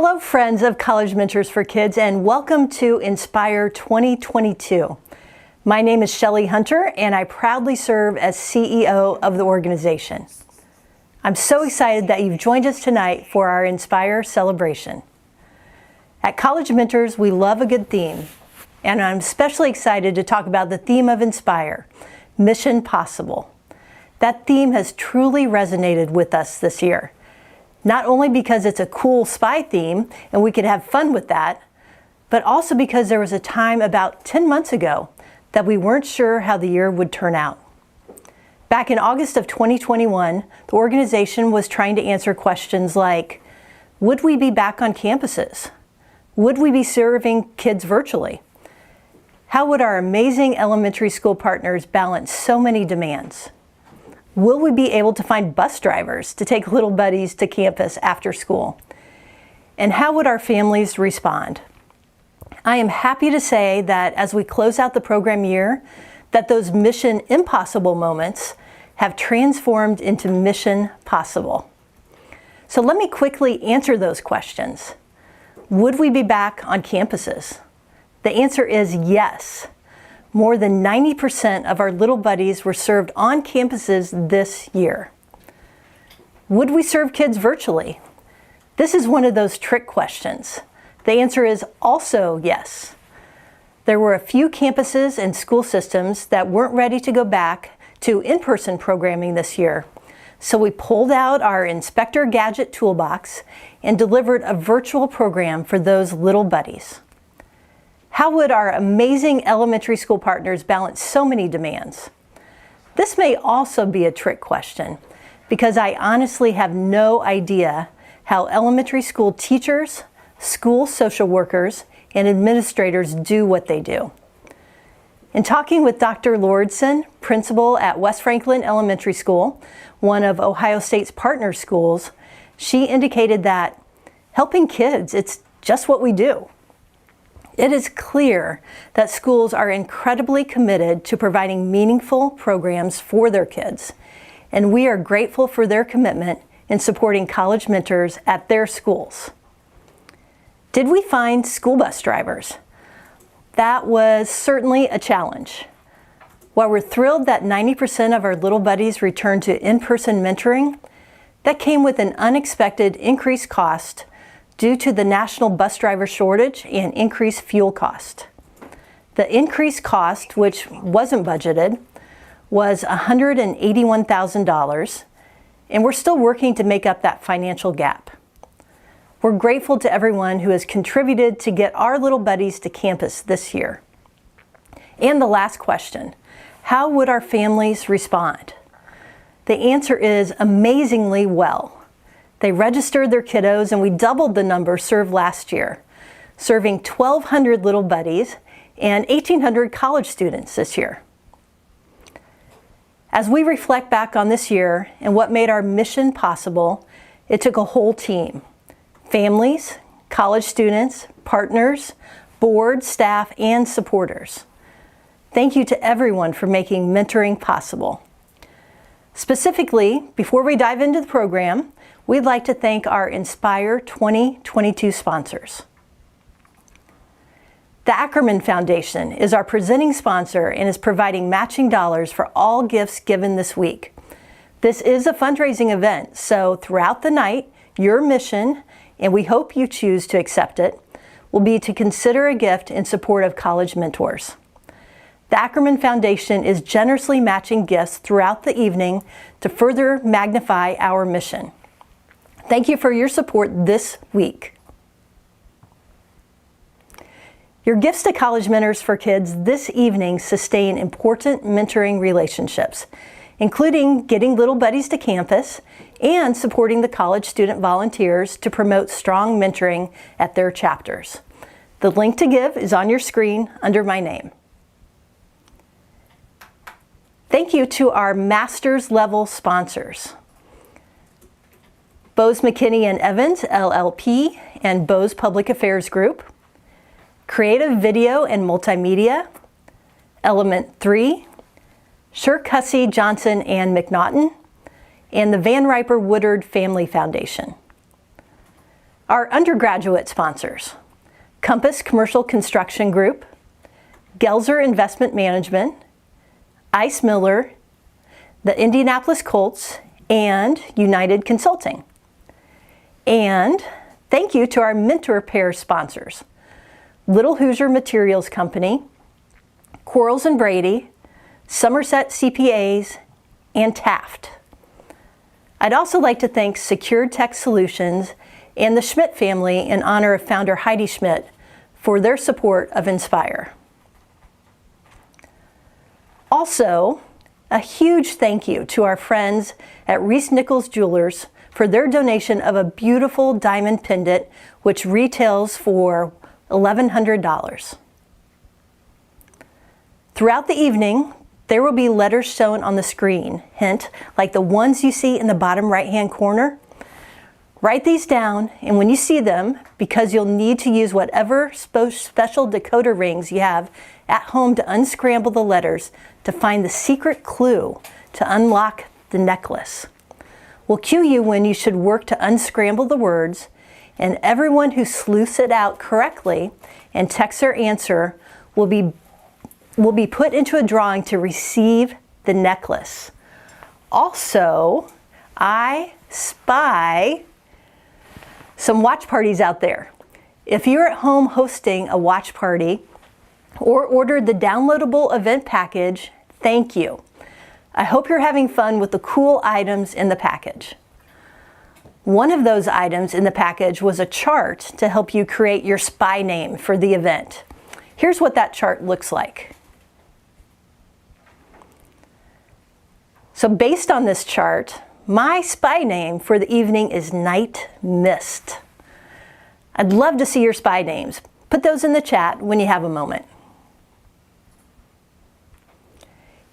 Hello friends of College Mentors for Kids, and welcome to Inspire 2022. My name is Shelley Hunter and I proudly serve as CEO of the organization. I'm so excited that you've joined us tonight for our Inspire celebration. At College Mentors, we love a good theme, and I'm especially excited to talk about the theme of Inspire, Mission Possible. That theme has truly resonated with us this year. Not only because it's a cool spy theme and we could have fun with that, but also because there was a time about 10 months ago that we weren't sure how the year would turn out. Back in August of 2021, the organization was trying to answer questions like, would we be back on campuses? Would we be serving kids virtually? How would our amazing elementary school partners balance so many demands? Will we be able to find bus drivers to take little buddies to campus after school? And how would our families respond? I am happy to say that as we close out the program year, that those Mission Impossible moments have transformed into Mission Possible. So let me quickly answer those questions. Would we be back on campuses? The answer is yes. More than 90% of our little buddies were served on campuses this year. Would we serve kids virtually? This is one of those trick questions. The answer is also yes. There were a few campuses and school systems that weren't ready to go back to in-person programming this year. So we pulled out our Inspector Gadget toolbox and delivered a virtual program for those little buddies. How would our amazing elementary school partners balance so many demands? This may also be a trick question because I honestly have no idea how elementary school teachers, school social workers, and administrators do what they do. In talking with Dr. Lordson, principal at West Franklin Elementary School, one of Ohio State's partner schools, she indicated that helping kids, it's just what we do. It is clear that schools are incredibly committed to providing meaningful programs for their kids, and we are grateful for their commitment in supporting college mentors at their schools. Did we find school bus drivers? That was certainly a challenge. While we're thrilled that 90% of our little buddies returned to in-person mentoring, that came with an unexpected increased cost due to the national bus driver shortage and increased fuel cost. The increased cost, which wasn't budgeted, was $181,000, and we're still working to make up that financial gap. We're grateful to everyone who has contributed to get our little buddies to campus this year. And the last question, how would our families respond? The answer is amazingly well. They registered their kiddos and we doubled the number served last year, serving 1,200 little buddies and 1,800 college students this year. As we reflect back on this year and what made our mission possible, it took a whole team. Families, college students, partners, board, staff, and supporters. Thank you to everyone for making mentoring possible. Specifically, before we dive into the program, we'd like to thank our Inspire 2022 sponsors. The Ackerman Foundation is our presenting sponsor and is providing matching dollars for all gifts given this week. This is a fundraising event, so throughout the night, your mission, and we hope you choose to accept it, will be to consider a gift in support of college mentors. The Ackerman Foundation is generously matching gifts throughout the evening to further magnify our mission. Thank you for your support this week. Your gifts to College Mentors for Kids this evening sustain important mentoring relationships, including getting little buddies to campus and supporting the college student volunteers to promote strong mentoring at their chapters. The link to give is on your screen under my name. Thank you to our master's level sponsors. Bose McKinney & Evans, LLP, and Bose Public Affairs Group, Creative Video and Multimedia, Element 3, Shirk Hussey, Johnson and McNaughton, and the Van Riper Woodard Family Foundation. Our undergraduate sponsors: Compass Commercial Construction Group, Gelzer Investment Management, Ice Miller, the Indianapolis Colts, and United Consulting. And thank you to our mentor pair sponsors: Little Hoosier Materials Company, Quarles and Brady, Somerset CPAs, and Taft. I'd also like to thank Secure Tech Solutions and the Schmidt family in honor of founder Heidi Schmidt for their support of Inspire. Also, a huge thank you to our friends at Reese Nichols Jewelers for their donation of a beautiful diamond pendant, which retails for $1,100. Throughout the evening, there will be letters shown on the screen, hint, like the ones you see in the bottom right-hand corner. Write these down, and when you see them, because you'll need to use whatever special decoder rings you have at home to unscramble the letters to find the secret clue to unlock the necklace. We'll cue you when you should work to unscramble the words, and everyone who sleuths it out correctly and texts their answer will be put into a drawing to receive the necklace. Also, I spy some watch parties out there. If you're at home hosting a watch party or ordered the downloadable event package, thank you. I hope you're having fun with the cool items in the package. One of those items in the package was a chart to help you create your spy name for the event. Here's what that chart looks like. So based on this chart, my spy name for the evening is Night Mist. I'd love to see your spy names. Put those in the chat when you have a moment.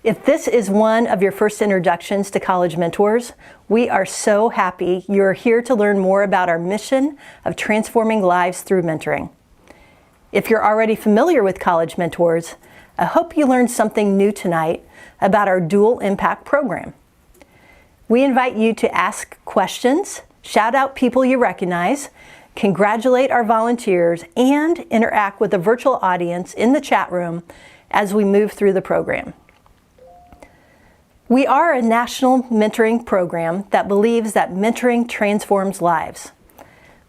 If this is one of your first introductions to College Mentors, we are so happy you're here to learn more about our mission of transforming lives through mentoring. If you're already familiar with College Mentors, I hope you learned something new tonight about our Dual Impact program. We invite you to ask questions, shout out people you recognize, congratulate our volunteers, and interact with the virtual audience in the chat room as we move through the program. We are a national mentoring program that believes that mentoring transforms lives.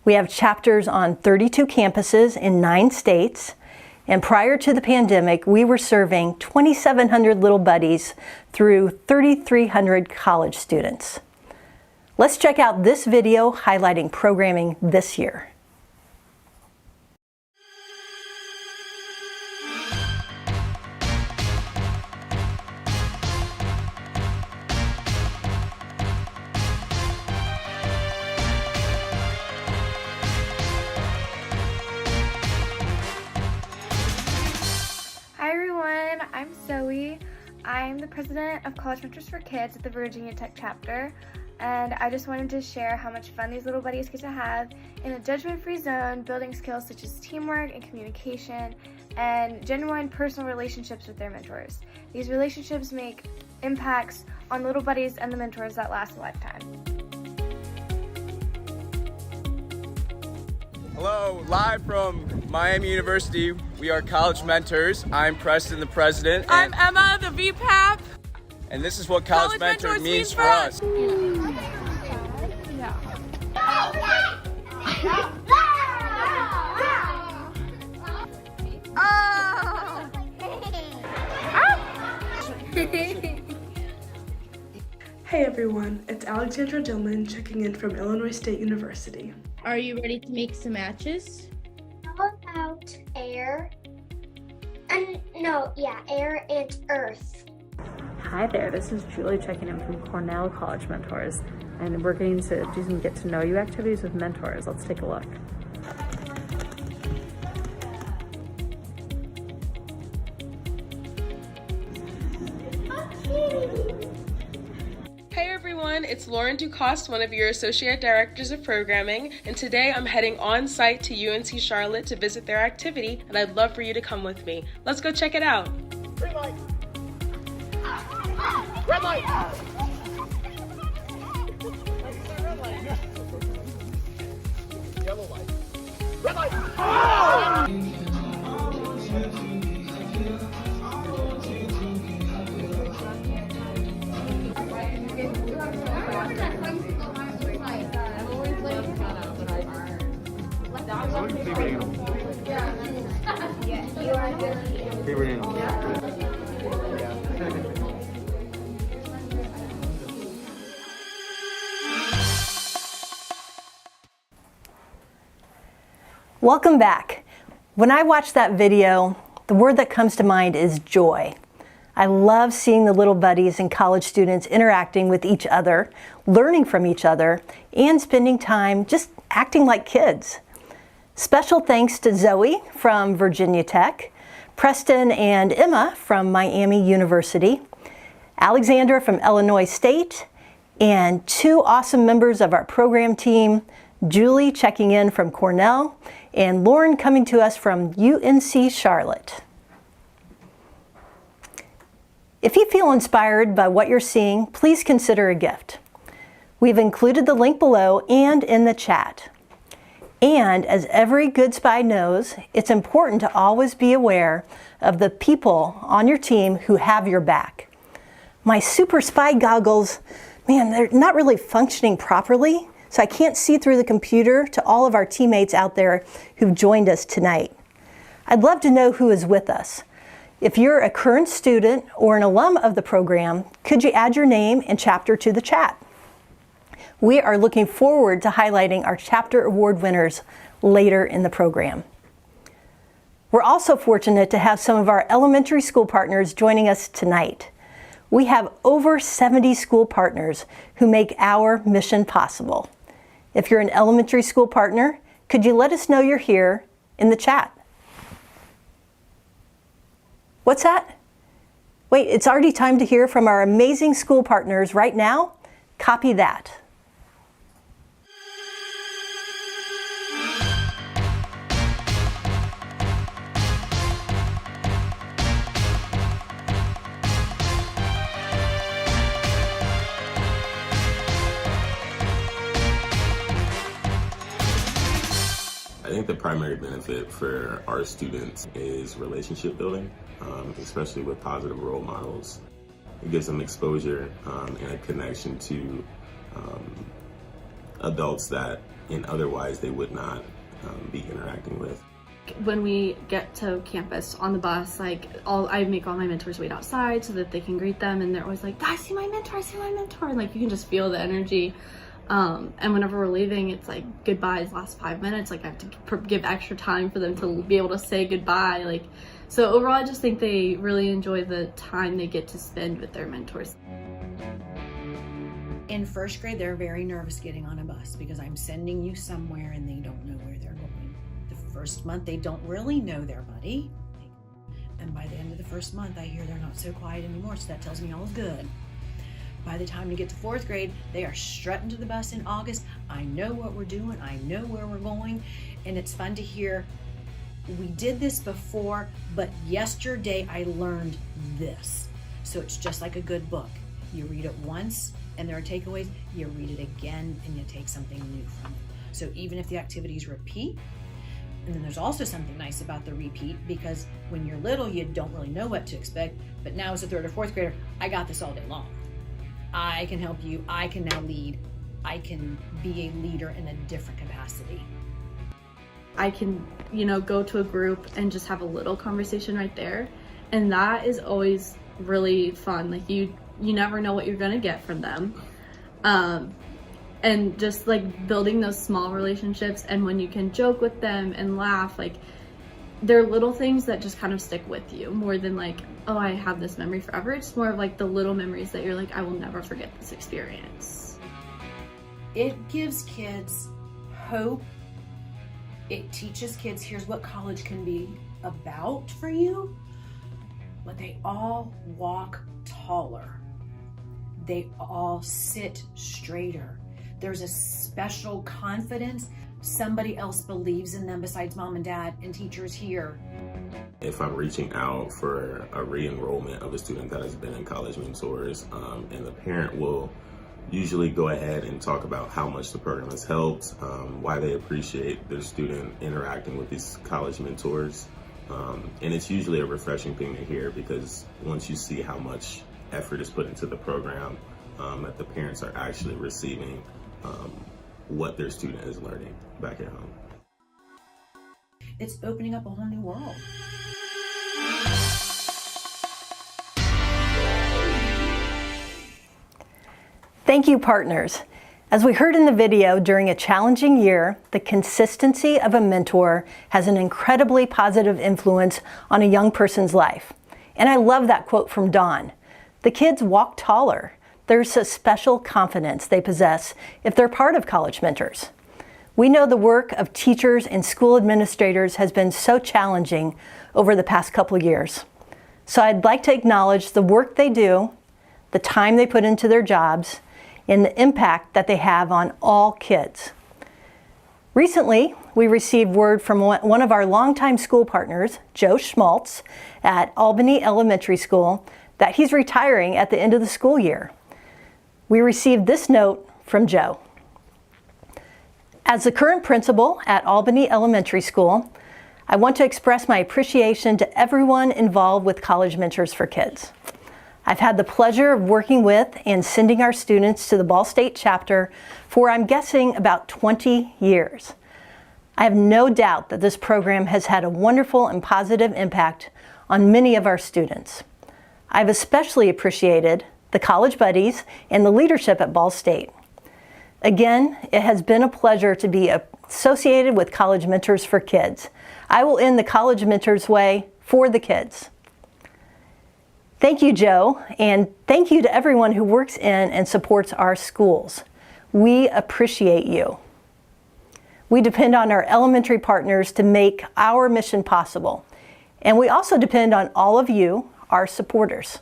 We have chapters on 32 campuses in 9 states, and prior to the pandemic, we were serving 2,700 little buddies through 3,300 college students. Let's check out this video highlighting programming this year. Hi everyone, I'm Zoe. I'm the president of College Mentors for Kids at the Virginia Tech chapter, and I just wanted to share how much fun these little buddies get to have in a judgment-free zone, building skills such as teamwork and communication, and genuine personal relationships with their mentors. These relationships make impacts on little buddies and the mentors that last a lifetime. Hello, live from Miami University. We are College Mentors. I'm Preston, the president. I'm Emma, the VPAP. And this is what College Mentor means for us. Yeah. Hey everyone, it's Alexandra Dillman checking in from Illinois State University. Are you ready to make some matches? How about air? Air and earth. Hi there, this is Julie checking in from Cornell College Mentors, and we're getting to do some get to know you activities with mentors. Let's take a look. Hey everyone, it's Lauren Ducoste, one of your Associate Directors of Programming, and today I'm heading on site to UNC Charlotte to visit their activity, and I'd love for you to come with me. Let's go check it out. Green light. Red light. Red light. Yellow light. Welcome back. When I watch that video, the word that comes to mind is joy. I love seeing the little buddies and college students interacting with each other, learning from each other, and spending time just acting like kids. Special thanks to Zoe from Virginia Tech, Preston and Emma from Miami University, Alexandra from Illinois State, and 2 awesome members of our program team, Julie checking in from Cornell, and Lauren coming to us from UNC Charlotte. If you feel inspired by what you're seeing, please consider a gift. We've included the link below and in the chat. And as every good spy knows, it's important to always be aware of the people on your team who have your back. My super spy goggles, man, they're not really functioning properly, so I can't see through the computer to all of our teammates out there who've joined us tonight. I'd love to know who is with us. If you're a current student or an alum of the program, could you add your name and chapter to the chat? We are looking forward to highlighting our chapter award winners later in the program. We're also fortunate to have some of our elementary school partners joining us tonight. We have over 70 school partners who make our mission possible. If you're an elementary school partner, could you let us know you're here in the chat? What's that? Wait, it's already time to hear from our amazing school partners right now? Copy that. I think the primary benefit for our students is relationship building, especially with positive role models. It gives them exposure and a connection to adults that otherwise they would not be interacting with. When we get to campus on the bus, I make all my mentors wait outside so that they can greet them, and they're always like, I see my mentor, I see my mentor, and you can just feel the energy. And whenever we're leaving, it's goodbyes last 5 minutes. I have to give extra time for them to be able to say goodbye. So overall, I just think they really enjoy the time they get to spend with their mentors. In first grade, they're very nervous getting on a bus because I'm sending you somewhere and they don't know where they're going. The first month, they don't really know their buddy. And by the end of the first month, I hear they're not so quiet anymore, so that tells me all is good. By the time we get to 4th grade, they are strutting to the bus in August. I know what we're doing, I know where we're going, and it's fun to hear, we did this before, but yesterday I learned this. So it's just like a good book. You read it once, and there are takeaways, you read it again, and you take something new from it. So even if the activities repeat, and then there's also something nice about the repeat, because when you're little, you don't really know what to expect, but now as a 3rd or 4th grader, I got this all day long. I can help you, I can now lead, I can be a leader in a different capacity. I can, go to a group and just have a little conversation right there. And that is always really fun. You never know what you're gonna get from them. And just building those small relationships, and when you can joke with them and laugh, they're little things that just kind of stick with you more than oh, I have this memory forever. It's more of the little memories that you're I will never forget this experience. It gives kids hope. It teaches kids, here's what college can be about for you, but they all walk taller. They all sit straighter. There's a special confidence. Somebody else believes in them besides mom and dad and teachers here. If I'm reaching out for a re-enrollment of a student that has been in College Mentors, and the parent will usually go ahead and talk about how much the program has helped, why they appreciate their student interacting with these college mentors. And it's usually a refreshing thing to hear, because once you see how much effort is put into the program, that the parents are actually receiving what their student is learning back at home. It's opening up a whole new world. Thank you, partners. As we heard in the video, during a challenging year, the consistency of a mentor has an incredibly positive influence on a young person's life. And I love that quote from Dawn. The kids walk taller. There's a special confidence they possess if they're part of College Mentors. We know the work of teachers and school administrators has been so challenging over the past couple years. So I'd like to acknowledge the work they do, the time they put into their jobs, and the impact that they have on all kids. Recently, we received word from one of our longtime school partners, Joe Schmaltz, at Albany Elementary School, that he's retiring at the end of the school year. We received this note from Joe. As the current principal at Albany Elementary School, I want to express my appreciation to everyone involved with College Mentors for Kids. I've had the pleasure of working with and sending our students to the Ball State chapter for, I'm guessing, about 20 years. I have no doubt that this program has had a wonderful and positive impact on many of our students. I've especially appreciated the college buddies and the leadership at Ball State. Again, it has been a pleasure to be associated with College Mentors for Kids. I will end the College Mentors way for the kids. Thank you, Joe, and thank you to everyone who works in and supports our schools. We appreciate you. We depend on our elementary partners to make our mission possible, and we also depend on all of you, our supporters.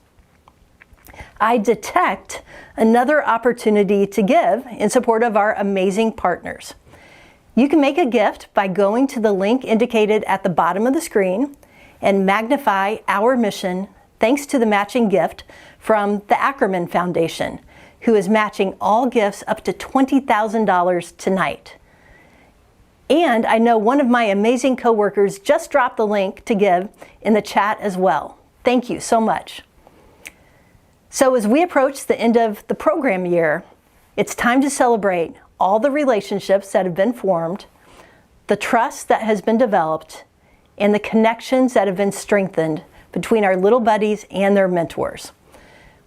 I detect another opportunity to give in support of our amazing partners. You can make a gift by going to the link indicated at the bottom of the screen and magnify our mission thanks to the matching gift from the Ackerman Foundation, who is matching all gifts up to $20,000 tonight. And I know one of my amazing coworkers just dropped the link to give in the chat as well. Thank you so much. So as we approach the end of the program year, it's time to celebrate all the relationships that have been formed, the trust that has been developed, and the connections that have been strengthened between our little buddies and their mentors.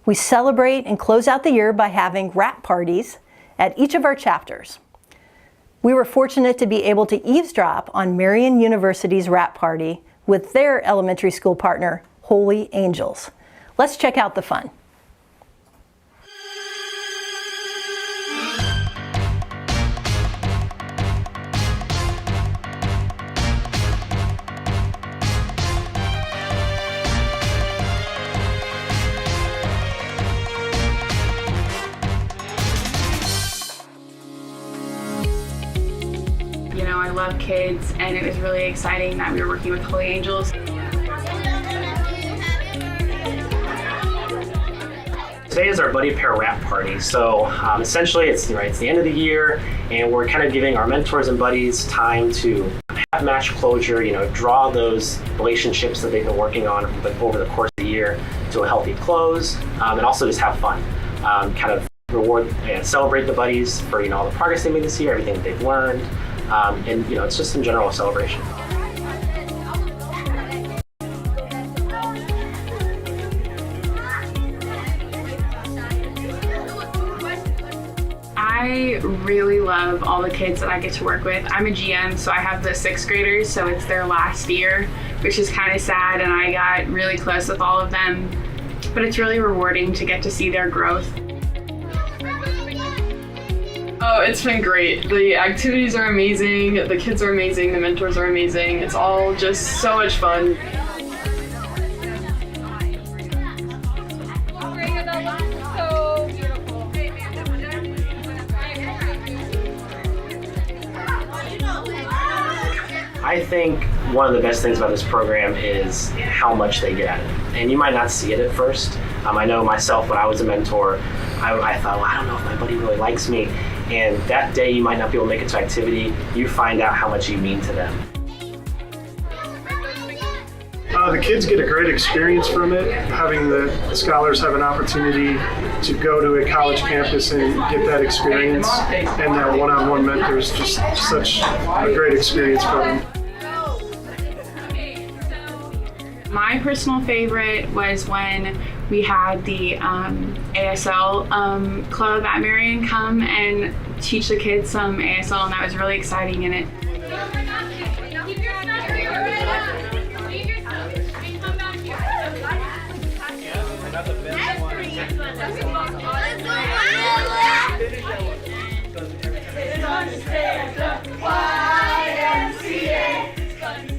We celebrate and close out the year by having wrap parties at each of our chapters. We were fortunate to be able to eavesdrop on Marian University's wrap party with their elementary school partner, Holy Angels. Let's check out the fun. You know, I love kids, and it was really exciting that we were working with Holy Angels. Today is our Buddy Pair Wrap Party. So essentially it's the end of the year, and we're kind of giving our mentors and buddies time to have match closure, draw those relationships that they've been working on over the course of the year to a healthy close, and also just have fun. Kind of reward and celebrate the buddies for all the progress they made this year, everything that they've learned. And it's just in general a celebration. I really love all the kids that I get to work with. I'm a GM, so I have the 6th graders, so it's their last year, which is kind of sad, and I got really close with all of them. But it's really rewarding to get to see their growth. Oh, it's been great. The activities are amazing, the kids are amazing, the mentors are amazing. It's all just so much fun. I think one of the best things about this program is how much they get out of it. And you might not see it at first. I know myself, when I was a mentor, I thought, well, I don't know if my buddy really likes me. And that day you might not be able to make it to activity. You find out how much you mean to them. The kids get a great experience from it. Having the scholars have an opportunity to go to a college campus and get that experience, and that one-on-one mentor is just such a great experience for them. My personal favorite was when we had the ASL club at Marian come and teach the kids some ASL, and that was really exciting in it.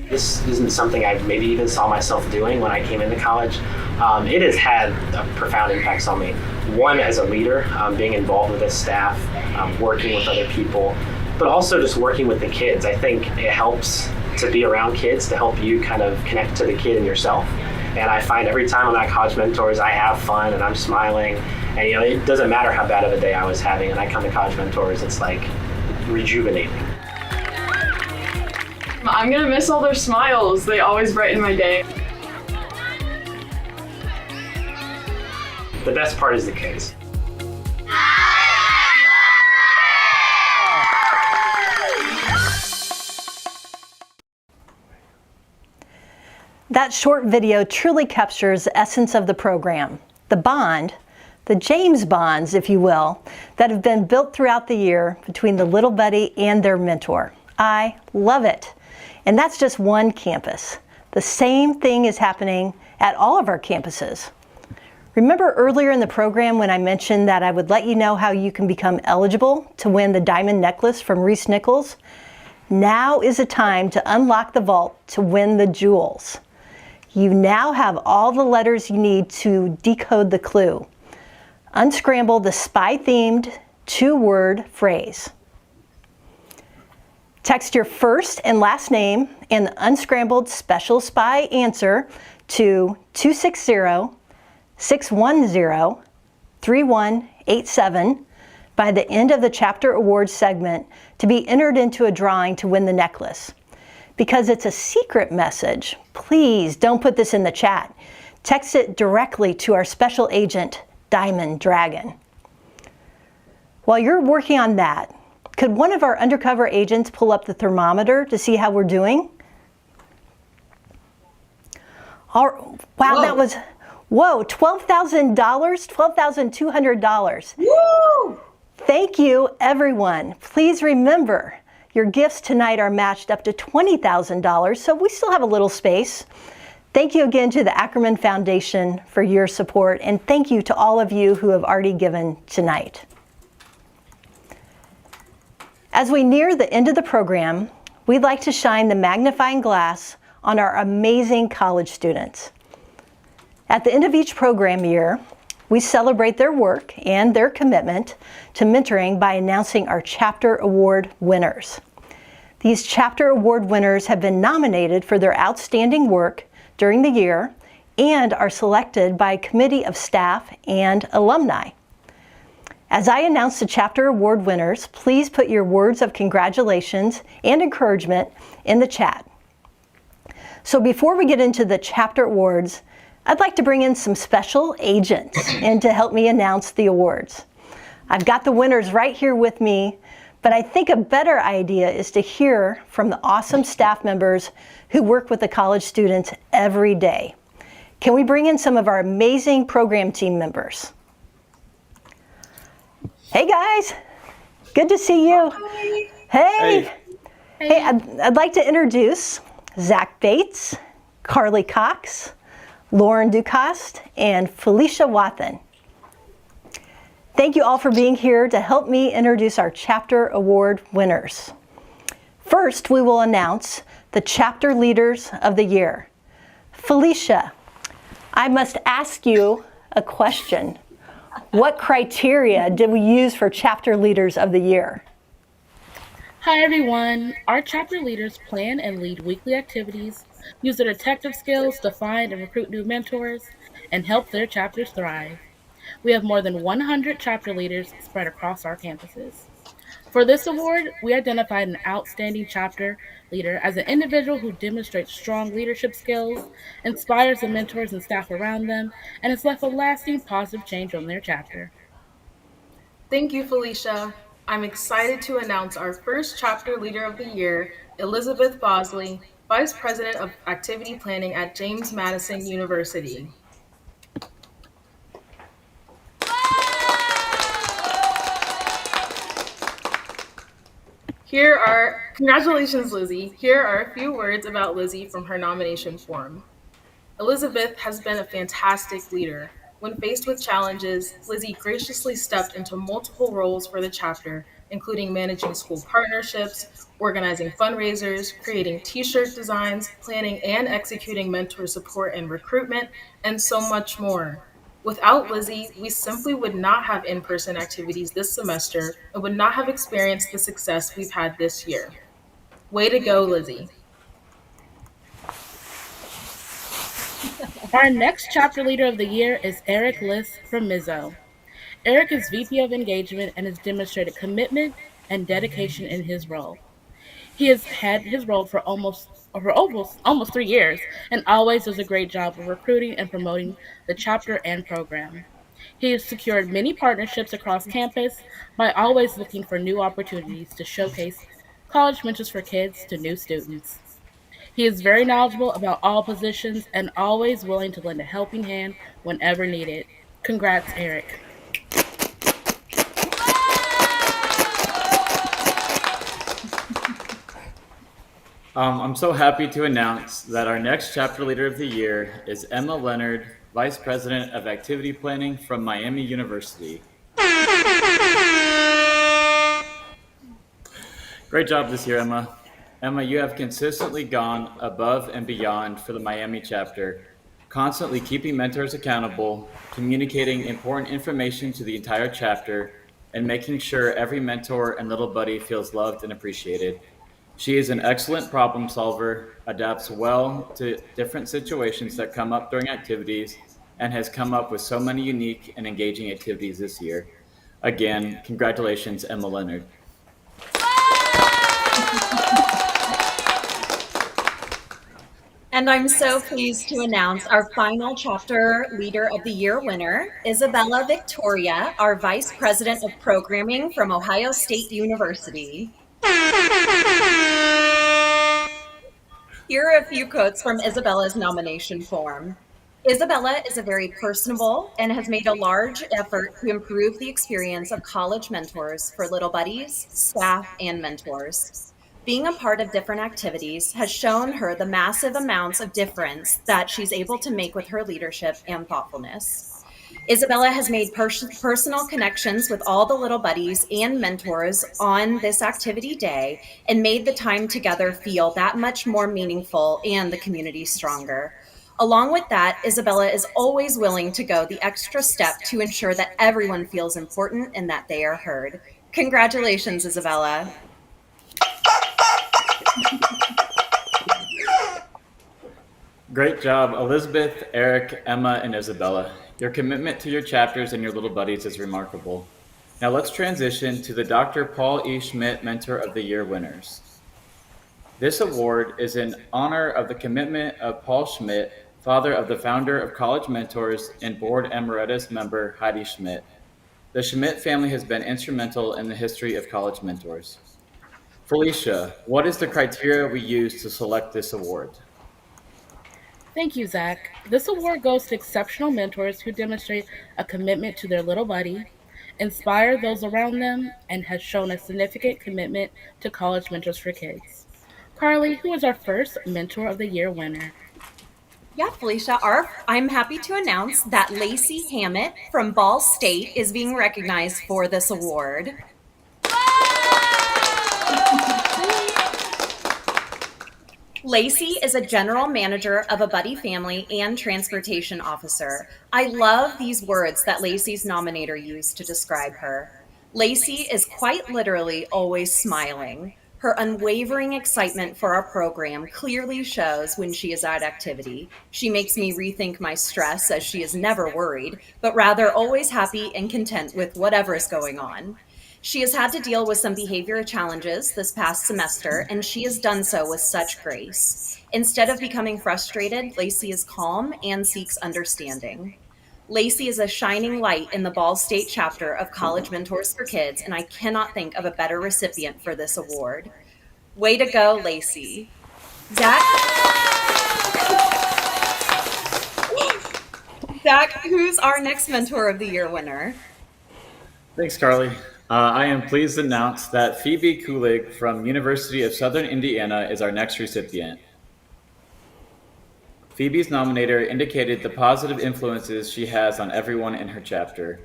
This isn't something I maybe even saw myself doing when I came into college. It has had a profound impact on me. One, as a leader, being involved with the staff, working with other people, but also just working with the kids. I think it helps to be around kids to help you kind of connect to the kid and yourself. And I find every time I'm at College Mentors, I have fun and I'm smiling. And it doesn't matter how bad of a day I was having. And I come to College Mentors, it's like rejuvenating. I'm gonna miss all their smiles. They always brighten my day. The best part is the kids. That short video truly captures the essence of the program, the bond, the James bonds, if you will, that have been built throughout the year between the little buddy and their mentor. I love it. And that's just one campus. The same thing is happening at all of our campuses. Remember earlier in the program when I mentioned that I would let you know how you can become eligible to win the diamond necklace from Reese Nichols? Now is the time to unlock the vault to win the jewels. You now have all the letters you need to decode the clue. Unscramble the spy-themed 2-word phrase. Text your first and last name and the unscrambled special spy answer to 260-610-3187 by the end of the chapter awards segment to be entered into a drawing to win the necklace. Because it's a secret message, please don't put this in the chat. Text it directly to our special agent, Diamond Dragon. While you're working on that, could one of our undercover agents pull up the thermometer to see how we're doing? Wow, whoa. That was, $12,000, $12,200. Woo! Thank you, everyone. Please remember, your gifts tonight are matched up to $20,000, so we still have a little space. Thank you again to the Ackerman Foundation for your support, and thank you to all of you who have already given tonight. As we near the end of the program, we'd like to shine the magnifying glass on our amazing college students. At the end of each program year, we celebrate their work and their commitment to mentoring by announcing our Chapter Award winners. These Chapter Award winners have been nominated for their outstanding work during the year and are selected by a committee of staff and alumni. As I announce the Chapter Award winners, please put your words of congratulations and encouragement in the chat. So before we get into the Chapter Awards, I'd like to bring in some special agents in to help me announce the awards. I've got the winners right here with me, but I think a better idea is to hear from the awesome staff members who work with the college students every day. Can we bring in some of our amazing program team members? Hey guys, good to see you. Hey. Hey, I'd like to introduce Zach Bates, Carly Cox, Lauren Ducoste, and Felicia Wathen. Thank you all for being here to help me introduce our Chapter Award winners. First, we will announce the Chapter Leaders of the Year. Felicia, I must ask you a question. What criteria did we use for Chapter Leaders of the Year? Hi everyone. Our chapter leaders plan and lead weekly activities, use their detective skills to find and recruit new mentors, and help their chapters thrive. We have more than 100 chapter leaders spread across our campuses. For this award, we identified an outstanding chapter leader as an individual who demonstrates strong leadership skills, inspires the mentors and staff around them, and has left a lasting positive change on their chapter. Thank you, Felicia. I'm excited to announce our first Chapter Leader of the Year, Elizabeth Bosley, Vice President of Activity Planning at James Madison University. Congratulations, Lizzie. Here are a few words about Lizzie from her nomination form. Elizabeth has been a fantastic leader. When faced with challenges, Lizzie graciously stepped into multiple roles for the chapter, including managing school partnerships, organizing fundraisers, creating t-shirt designs, planning and executing mentor support and recruitment, and so much more. Without Lizzie, we simply would not have in-person activities this semester and would not have experienced the success we've had this year. Way to go, Lizzie. Our next chapter leader of the year is Eric Liss from Mizzo. Eric is VP of Engagement and has demonstrated commitment and dedication in his role. He has had his role for almost 3 years and always does a great job of recruiting and promoting the chapter and program. He has secured many partnerships across campus by always looking for new opportunities to showcase college mentors for kids to new students. He is very knowledgeable about all positions and always willing to lend a helping hand whenever needed. Congrats, Eric. I'm so happy to announce that our next chapter leader of the year is Emma Leonard, Vice President of Activity Planning from Miami University. Great job this year, Emma. Emma, you have consistently gone above and beyond for the Miami chapter, constantly keeping mentors accountable, communicating important information to the entire chapter, and making sure every mentor and little buddy feels loved and appreciated. She is an excellent problem solver, adapts well to different situations that come up during activities, and has come up with so many unique and engaging activities this year. Again, congratulations, Emma Leonard. And I'm so pleased to announce our final chapter leader of the year winner, Isabella Victoria, our Vice President of Programming from Ohio State University. Here are a few quotes from Isabella's nomination form. Isabella is a very personable and has made a large effort to improve the experience of college mentors for little buddies, staff, and mentors. Being a part of different activities has shown her the massive amounts of difference that she's able to make with her leadership and thoughtfulness. Isabella has made personal connections with all the little buddies and mentors on this activity day and made the time together feel that much more meaningful and the community stronger. Along with that, Isabella is always willing to go the extra step to ensure that everyone feels important and that they are heard. Congratulations, Isabella. Great job, Elizabeth, Eric, Emma, and Isabella. Your commitment to your chapters and your little buddies is remarkable. Now let's transition to the Dr. Paul E. Schmidt Mentor of the Year winners. This award is in honor of the commitment of Paul Schmidt, father of the founder of College Mentors and board emeritus member Heidi Schmidt. The Schmidt family has been instrumental in the history of College Mentors. Felicia, what is the criteria we use to select this award? Thank you, Zach. This award goes to exceptional mentors who demonstrate a commitment to their little buddy, inspire those around them, and has shown a significant commitment to College Mentors for Kids. Carly, who is our first Mentor of the Year winner? Yeah, Felicia, I'm happy to announce that Lacey Hammett from Ball State is being recognized for this award. Lacey is a general manager of a buddy family and transportation officer. I love these words that Lacey's nominator used to describe her. Lacey is quite literally always smiling. Her unwavering excitement for our program clearly shows when she is at activity. She makes me rethink my stress, as she is never worried, but rather always happy and content with whatever is going on. She has had to deal with some behavior challenges this past semester, and she has done so with such grace. Instead of becoming frustrated, Lacey is calm and seeks understanding. Lacey is a shining light in the Ball State chapter of College Mentors for Kids, and I cannot think of a better recipient for this award. Way to go, Lacey. Zach, who's our next Mentor of the Year winner? Thanks, Carly. I am pleased to announce that Phoebe Kulig from University of Southern Indiana is our next recipient. Phoebe's nominator indicated the positive influences she has on everyone in her chapter.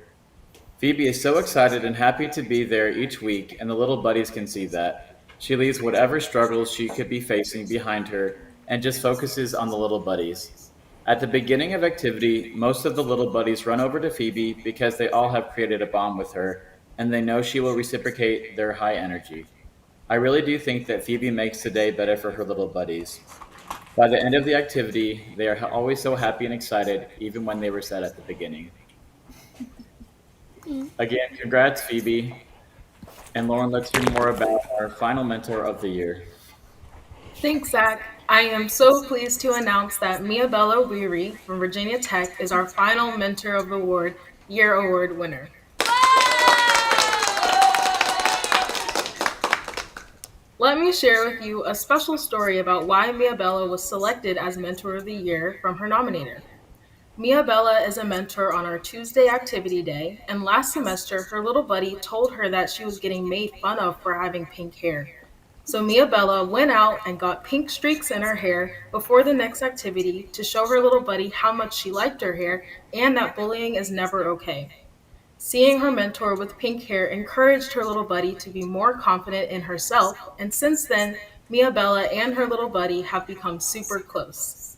Phoebe is so excited and happy to be there each week, and the little buddies can see that. She leaves whatever struggles she could be facing behind her and just focuses on the little buddies. At the beginning of activity, most of the little buddies run over to Phoebe because they all have created a bond with her, and they know she will reciprocate their high energy. I really do think that Phoebe makes the day better for her little buddies. By the end of the activity, they are always so happy and excited, even when they were sad at the beginning. Again, congrats, Phoebe. And Lauren, let's hear more about our final mentor of the year. Thanks, Zach. I am so pleased to announce that Mia Bella Weary from Virginia Tech is our final Mentor of the Year award winner. Let me share with you a special story about why Mia Bella was selected as Mentor of the Year from her nominator. Mia Bella is a mentor on our Tuesday activity day, and last semester her little buddy told her that she was getting made fun of for having pink hair. So Mia Bella went out and got pink streaks in her hair before the next activity to show her little buddy how much she liked her hair and that bullying is never okay. Seeing her mentor with pink hair encouraged her little buddy to be more confident in herself, and since then, Mia Bella and her little buddy have become super close.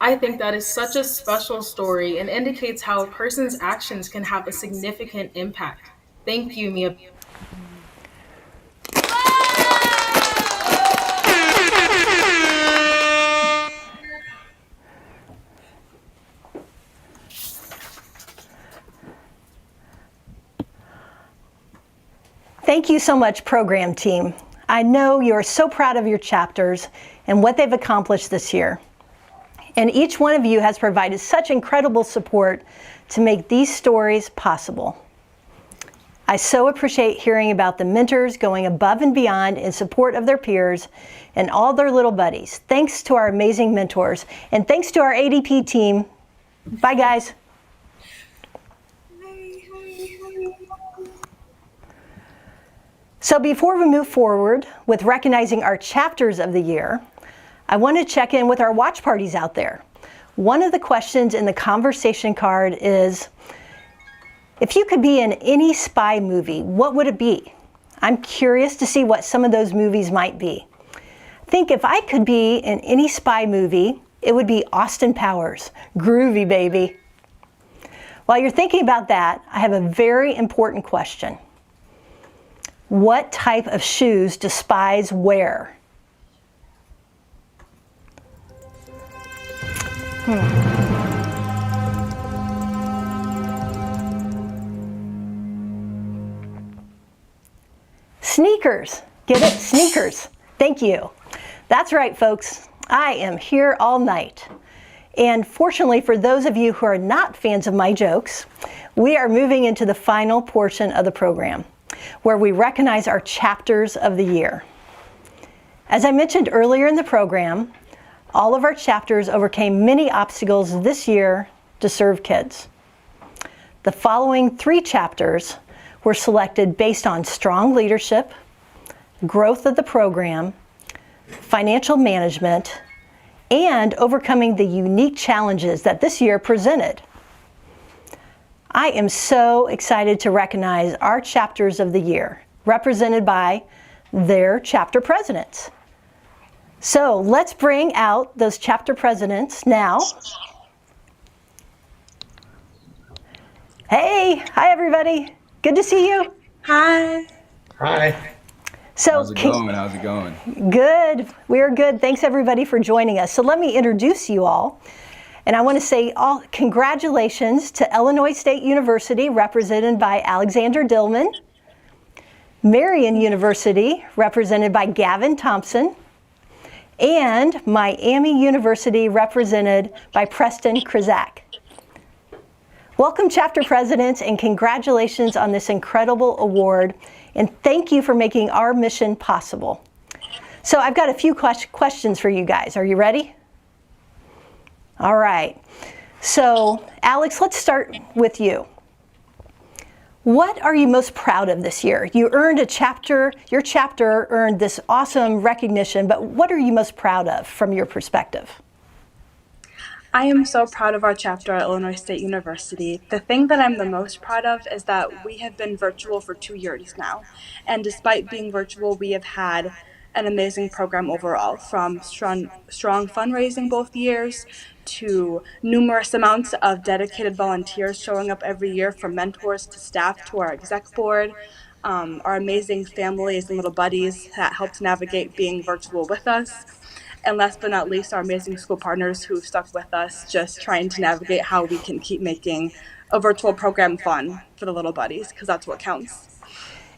I think that is such a special story and indicates how a person's actions can have a significant impact. Thank you, Mia. Thank you so much, program team. I know you are so proud of your chapters and what they've accomplished this year. And each one of you has provided such incredible support to make these stories possible. I so appreciate hearing about the mentors going above and beyond in support of their peers and all their little buddies. Thanks to our amazing mentors, and thanks to our ADP team. Bye, guys. So before we move forward with recognizing our chapters of the year, I want to check in with our watch parties out there. One of the questions in the conversation card is, if you could be in any spy movie, what would it be? I'm curious to see what some of those movies might be. I think if I could be in any spy movie, it would be Austin Powers. Groovy, baby. While you're thinking about that, I have a very important question. What type of shoes do spies wear? Sneakers. Get it? Sneakers. Thank you. That's right, folks. I am here all night. And fortunately for those of you who are not fans of my jokes, we are moving into the final portion of the program, where we recognize our chapters of the year. As I mentioned earlier in the program, all of our chapters overcame many obstacles this year to serve kids. The following 3 chapters were selected based on strong leadership, growth of the program, financial management, and overcoming the unique challenges that this year presented. I am so excited to recognize our chapters of the year, represented by their chapter presidents. So let's bring out those chapter presidents now. Hey, hi everybody. Good to see you. Hi. Hi. So How's it going? How's it going? Good. We're good. Thanks everybody for joining us. So let me introduce you all. And I want to say congratulations to Illinois State University, represented by Alexander Dillman, Marian University, represented by Gavin Thompson, and Miami University, represented by Preston Krizak. Welcome, chapter presidents, and congratulations on this incredible award, and thank you for making our mission possible. So I've got a few questions for you guys. Are you ready? All right. So, Alex, let's start with you. What are you most proud of this year? You earned your chapter earned this awesome recognition, but what are you most proud of from your perspective? I am so proud of our chapter at Illinois State University. The thing that I'm the most proud of is that we have been virtual for 2 years now. And despite being virtual, we have had an amazing program overall, from strong fundraising both years to numerous amounts of dedicated volunteers showing up every year, from mentors to staff to our exec board. Our amazing families and little buddies that helped navigate being virtual with us. And last but not least, our amazing school partners who stuck with us, just trying to navigate how we can keep making a virtual program fun for the little buddies, because that's what counts.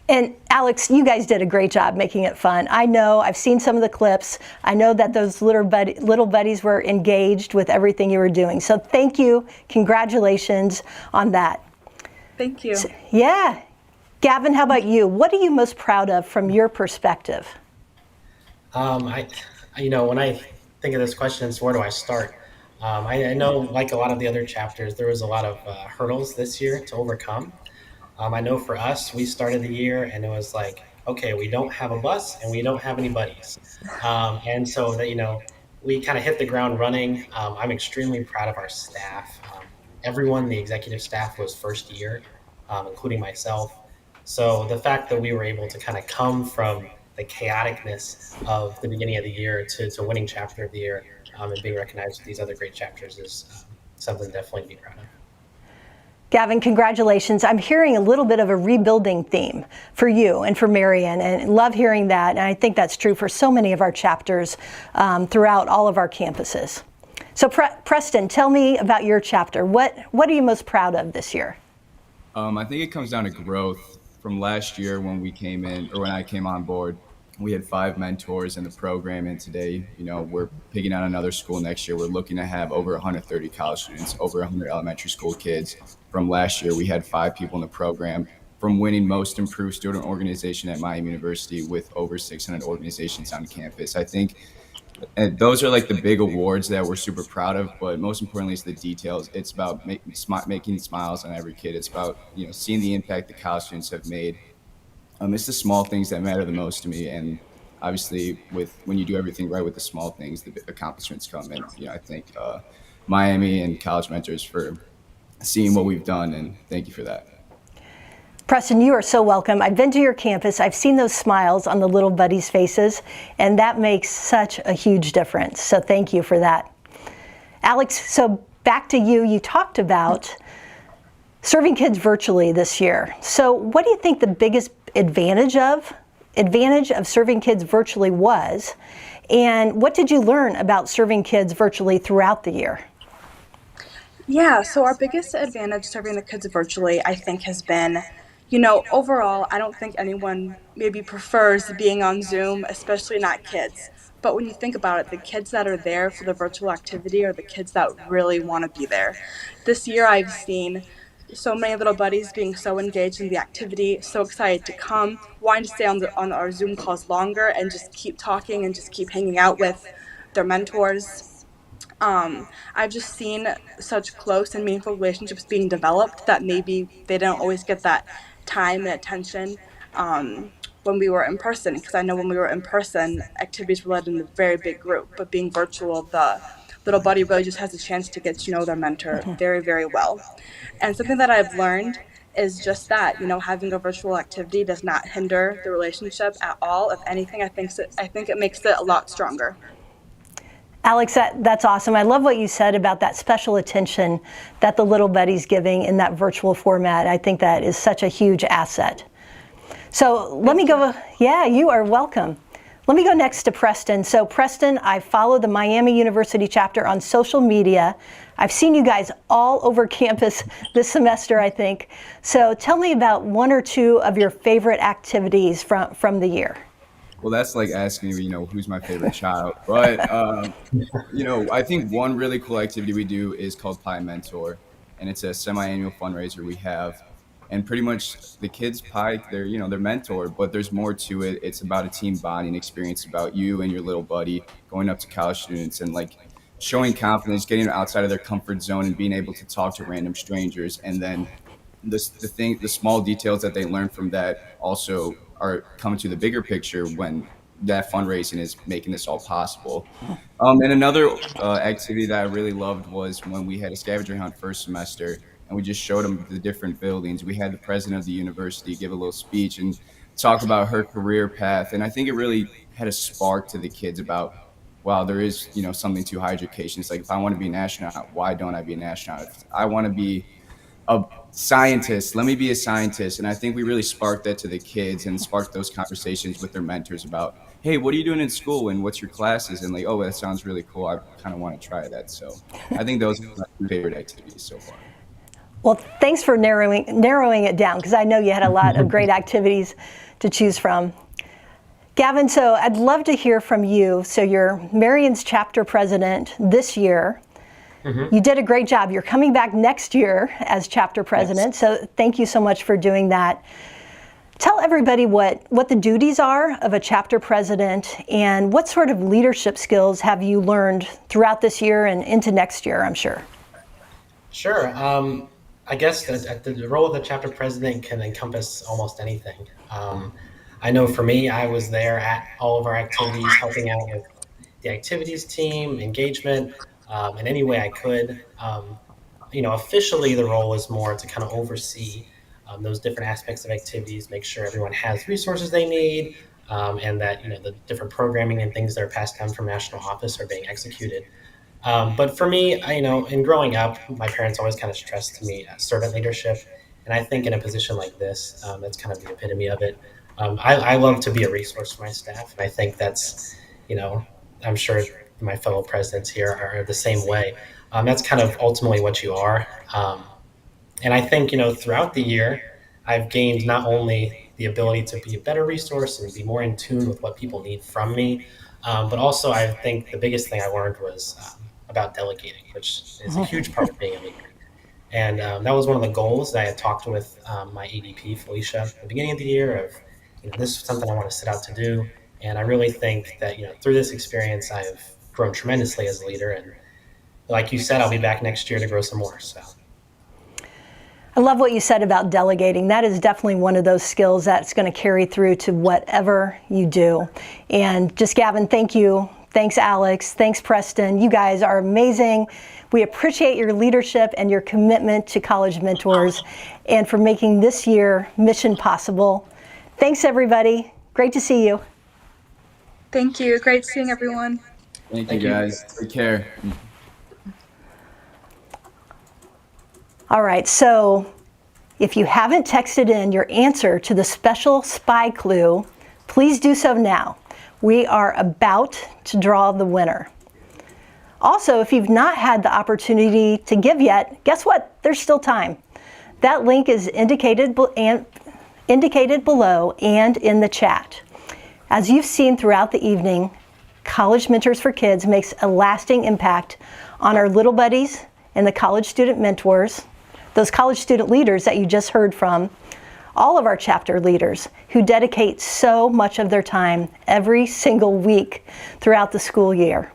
And Alex, you guys did a great job making it fun. I know, I've seen some of the clips. I know that those little buddies were engaged with everything you were doing. So thank you. Congratulations on that. Thank you. Yeah. Gavin, how about you? What are you most proud of from your perspective? When I think of this question, it's where do I start? I know, like a lot of the other chapters, there was a lot of hurdles this year to overcome. I know for us, we started the year and it was like, okay, we don't have a bus and we don't have any buddies. And so that, we kind of hit the ground running. I'm extremely proud of our staff. Everyone, the executive staff, was first year, including myself. So the fact that we were able to kind of come from the chaoticness of the beginning of the year to winning chapter of the year, and being recognized with these other great chapters is something definitely to be proud of. Gavin, congratulations. I'm hearing a little bit of a rebuilding theme for you and for Marion, and love hearing that. And I think that's true for so many of our chapters throughout all of our campuses. So Preston, tell me about your chapter. What are you most proud of this year? I think it comes down to growth. From last year when we came in, or when I came on board, we had 5 mentors in the program, and today, we're picking out another school next year. We're looking to have over 130 college students, over 100 elementary school kids. From last year, we had 5 people in the program. From winning most improved student organization at Miami University with over 600 organizations on campus. I think those are like the big awards that we're super proud of, but most importantly is the details. It's about making smiles on every kid. It's about seeing the impact the college students have made. It's the small things that matter the most to me, and obviously when you do everything right with the small things, the accomplishments come. And I thank Miami and College Mentors for seeing what we've done, and thank you for that. Preston, you are so welcome. I've been to your campus. I've seen those smiles on the little buddies' faces, and that makes such a huge difference. So thank you for that. Alex, so back to you. You talked about serving kids virtually this year. So what do you think the biggest advantage of serving kids virtually was? And what did you learn about serving kids virtually throughout the year? Yeah, so our biggest advantage serving the kids virtually, I think, has been, overall, I don't think anyone maybe prefers being on Zoom, especially not kids. But when you think about it, the kids that are there for the virtual activity are the kids that really want to be there. This year, I've seen so many little buddies being so engaged in the activity, so excited to come, wanting to stay on our Zoom calls longer and just keep talking and just keep hanging out with their mentors. I've just seen such close and meaningful relationships being developed that maybe they don't always get that time and attention when we were in person, because I know when we were in person, activities were led in a very big group, but being virtual, the little buddy really just has a chance to get to know their mentor very, very well. And something that I've learned is just that, having a virtual activity does not hinder the relationship at all. If anything, I think it makes it a lot stronger. Alex, that's awesome. I love what you said about that special attention that the little buddy's giving in that virtual format. I think that is such a huge asset. So let me go. Yeah, you are welcome. Let me go next to Preston. So Preston, I follow the Miami University chapter on social media. I've seen you guys all over campus this semester, I think. So tell me about 1 or 2 of your favorite activities from the year. Well, that's like asking me, who's my favorite child. But, I think one really cool activity we do is called Pie Mentor. And it's a semi-annual fundraiser we have. And pretty much the kids' pie, they're mentored, but there's more to it. It's about a team bonding experience, about you and your little buddy going up to college students and showing confidence, getting outside of their comfort zone and being able to talk to random strangers, and then the small details that they learn from that also are coming to the bigger picture when that fundraising is making this all possible. And another activity that I really loved was when we had a scavenger hunt first semester, and we just showed them the different buildings. We had the president of the university give a little speech and talk about her career path, and I think it really had a spark to the kids about, wow, there is, something to higher education. It's like, if I want to be an astronaut, why don't I be an astronaut? If I want to be a scientist, let me be a scientist. And I think we really sparked that to the kids and sparked those conversations with their mentors about, hey, what are you doing in school and what's your classes? And like, oh, that sounds really cool. I kind of want to try that. So I think those are my favorite activities so far. Well, thanks for narrowing it down, because I know you had a lot of great activities to choose from. Gavin, so I'd love to hear from you. So you're Marion's chapter president this year. You did a great job. You're coming back next year as chapter president. Yes. So thank you so much for doing that. Tell everybody what the duties are of a chapter president, and what sort of leadership skills have you learned throughout this year and into next year, I'm sure. Sure. I guess the role of the chapter president can encompass almost anything. I know for me, I was there at all of our activities, helping out with the activities team, engagement, in any way I could. Officially the role is more to kind of oversee those different aspects of activities, make sure everyone has resources they need, and that the different programming and things that are passed down from national office are being executed. But for me, in growing up, my parents always kind of stressed to me servant leadership, and I think in a position like this, that's kind of the epitome of it. I love to be a resource for my staff, and I think that's, I'm sure my fellow presidents here are the same way. That's kind of ultimately what you are. And I think, throughout the year, I've gained not only the ability to be a better resource and be more in tune with what people need from me, but also I think the biggest thing I learned was about delegating, which is a huge part of being a leader. And that was one of the goals that I had talked with my ADP, Felicia, at the beginning of the year of, this is something I want to set out to do. And I really think that, through this experience, I've grown tremendously as a leader. And like you said, I'll be back next year to grow some more. So. I love what you said about delegating. That is definitely one of those skills that's going to carry through to whatever you do. And just, Gavin, thank you. Thanks, Alex. Thanks, Preston. You guys are amazing. We appreciate your leadership and your commitment to College Mentors, and for making this year mission possible. Thanks, everybody. Great to see you. Thank you. Great seeing everyone. Thank you, guys. Take care. All right, so if you haven't texted in your answer to the special spy clue, please do so now. We are about to draw the winner. Also, if you've not had the opportunity to give yet, guess what? There's still time. That link is indicated below and in the chat. As you've seen throughout the evening, College Mentors for Kids makes a lasting impact on our little buddies and the college student mentors, those college student leaders that you just heard from, all of our chapter leaders who dedicate so much of their time every single week throughout the school year.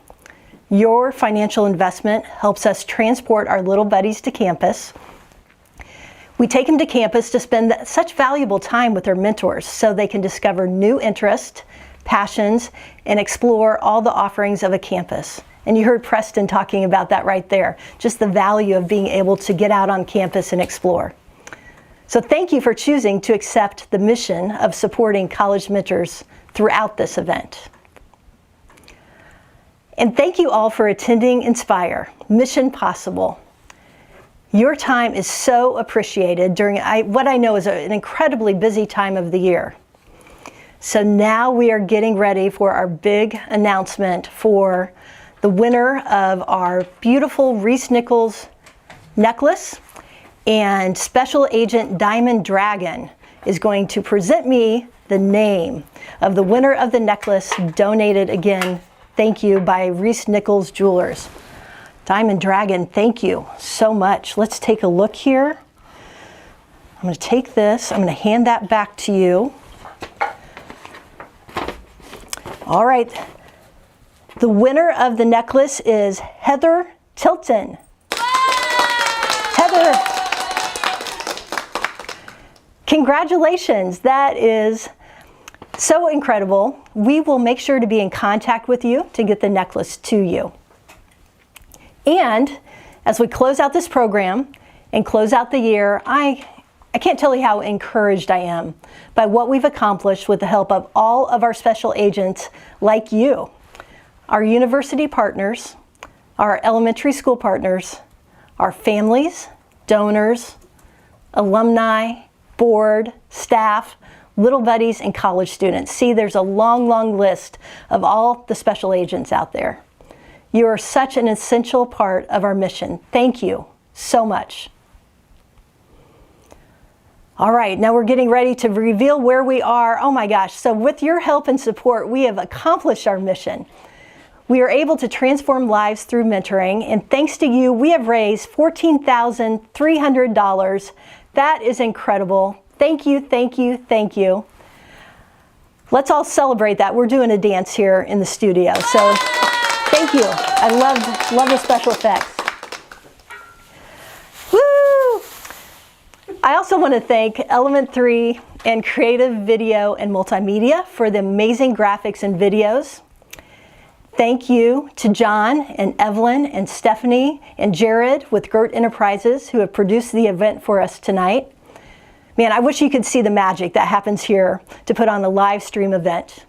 Your financial investment helps us transport our little buddies to campus. We take them to campus to spend such valuable time with their mentors so they can discover new interests, passions, and explore all the offerings of a campus. And you heard Preston talking about that right there, just the value of being able to get out on campus and explore. So thank you for choosing to accept the mission of supporting College Mentors throughout this event. And thank you all for attending Inspire, Mission Possible. Your time is so appreciated during what I know is an incredibly busy time of the year. So now we are getting ready for our big announcement for the winner of our beautiful Reese Nichols necklace. And Special Agent Diamond Dragon is going to present me the name of the winner of the necklace, donated again, thank you, by Reese Nichols Jewelers. Diamond Dragon, thank you so much. Let's take a look here. I'm going to take this, I'm going to hand that back to you. All right. The winner of the necklace is Heather Tilton. Heather, Congratulations, that is so incredible. We will make sure to be in contact with you to get the necklace to you. And as we close out this program and close out the year, I can't tell you how encouraged I am by what we've accomplished with the help of all of our special agents like you, our university partners, our elementary school partners, our families, donors, alumni, board, staff, little buddies, and college students. See, there's a long, long list of all the special agents out there. You are such an essential part of our mission. Thank you so much. All right, now we're getting ready to reveal where we are. Oh my gosh, so with your help and support, we have accomplished our mission. We are able to transform lives through mentoring, and thanks to you, we have raised $14,300. That is incredible. Thank you, thank you, thank you. Let's all celebrate that. We're doing a dance here in the studio, so thank you. I love the special effects. Woo! I also want to thank Element 3 and Creative Video and Multimedia for the amazing graphics and videos. Thank you to John and Evelyn and Stephanie and Jared with Gert Enterprises who have produced the event for us tonight. Man, I wish you could see the magic that happens here to put on a live stream event.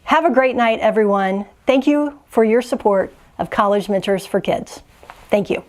Have a great night, everyone. Thank you for your support of College Mentors for Kids. Thank you.